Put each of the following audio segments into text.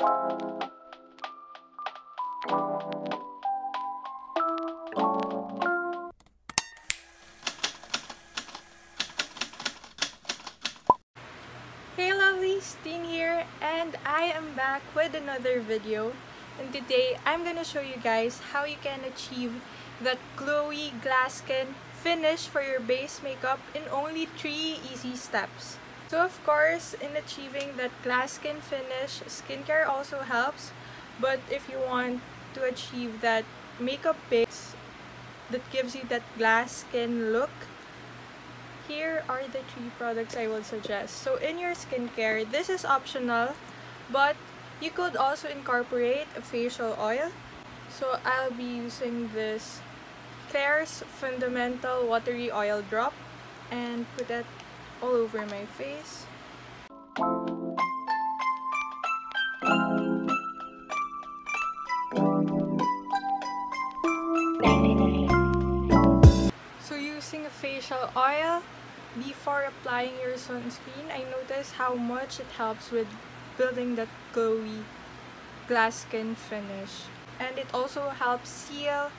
Hey Lovelies, Teen here, and I am back with another video. And today I'm gonna show you guys how you can achieve that glowy glass skin finish for your base makeup in only 3 easy steps. So of course, in achieving that glass skin finish, skincare also helps. But if you want to achieve that makeup base that gives you that glass skin look, here are the 3 products I would suggest. So in your skincare, this is optional, but you could also incorporate a facial oil. So I'll be using this Klairs Fundamental Watery Oil Drop and put that all over my face. So using a facial oil before applying your sunscreen, I noticed how much it helps with building that glowy glass skin finish. And it also helps seal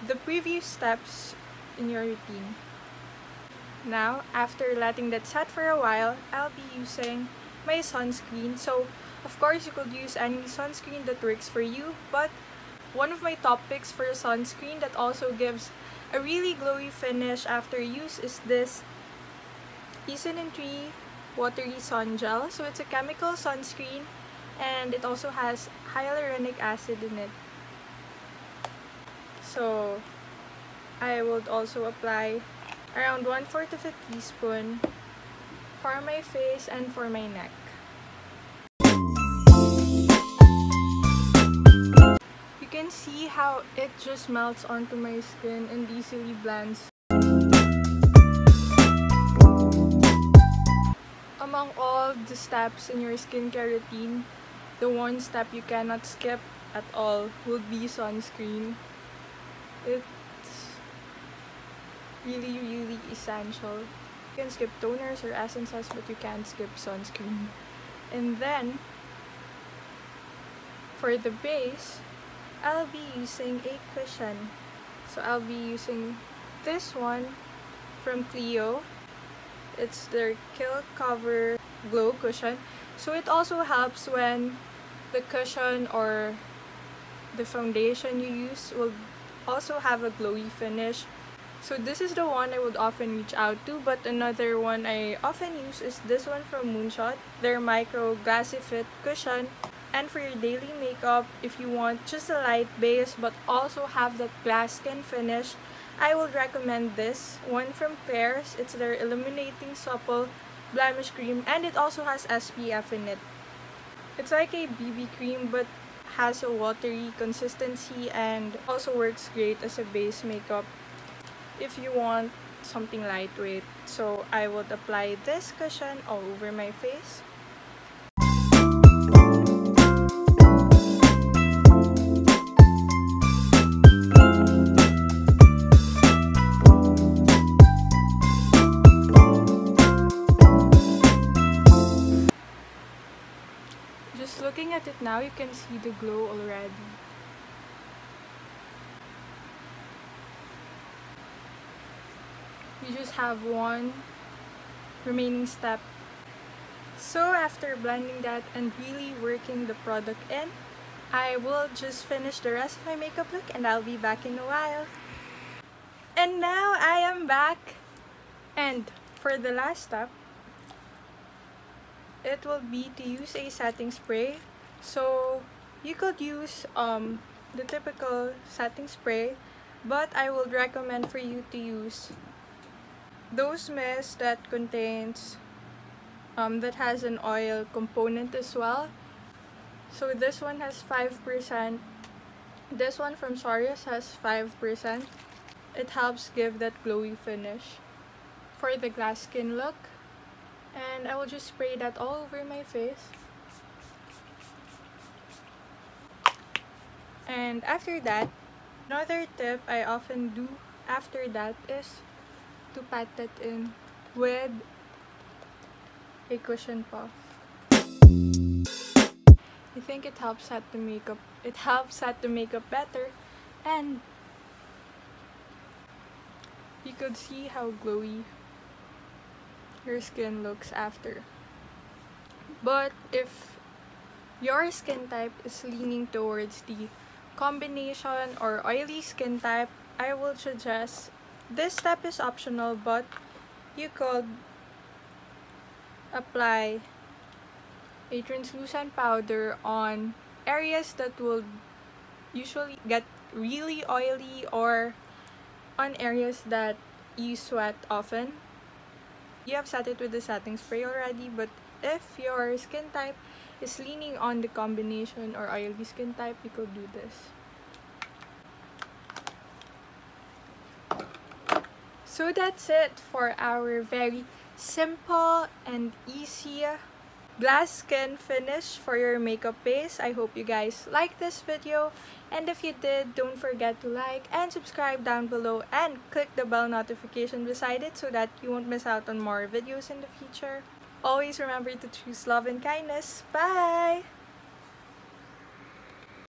the previous steps in your routine. Now, after letting that set for a while, I'll be using my sunscreen. So, of course, you could use any sunscreen that works for you, but one of my top picks for sunscreen that also gives a really glowy finish after use is this Isntree Watery Sun Gel. So it's a chemical sunscreen and it also has hyaluronic acid in it. So I would also apply around 1/4 of a teaspoon for my face and for my neck. You can see how it just melts onto my skin and easily blends. Among all the steps in your skincare routine, the one step you cannot skip at all would be sunscreen. It's really essential. You can skip toners or essences, but you can't skip sunscreen. And then, for the base, I'll be using a cushion. So I'll be using this one from CLIO. It's their Kill Cover Glow Cushion. So it also helps when the cushion or the foundation you use will also have a glowy finish. So this is the one I would often reach out to, but another one I often use is this one from Moonshot, their Micro Glassyfit Cushion. And for your daily makeup, if you want just a light base but also have that glass skin finish, I would recommend this one from Klairs. It's their Illuminating Supple Blemish Cream, and it also has SPF in it. It's like a BB cream but has a watery consistency and also works great as a base makeup if you want something lightweight. So I would apply this cushion all over my face. Just looking at it now, you can see the glow already. You just have one remaining step. So after blending that and really working the product in, I will just finish the rest of my makeup look and I'll be back in a while. And now I am back. And for the last step, it will be to use a setting spray. So you could use the typical setting spray, but I would recommend for you to use those mists that contains that has an oil component as well. So this one has 5%. This one from SIORIS has 5%. It helps give that glowy finish for the glass skin look. And I will just spray that all over my face. And after that, another tip I often do after that is to pat that in with a cushion puff. I think it helps set the makeup. It helps set the makeup better, and you could see how glowy your skin looks after. But if your skin type is leaning towards the combination or oily skin type, I will suggest this step is optional, but you could apply a translucent powder on areas that will usually get really oily, or on areas that you sweat often. You have set it with the setting spray already, but if your skin type is leaning on the combination or oily skin type, you could do this. So that's it for our very simple and easy glass skin finish for your makeup base. I hope you guys liked this video, and if you did, don't forget to like and subscribe down below and click the bell notification beside it so that you won't miss out on more videos in the future. Always remember to choose love and kindness. Bye!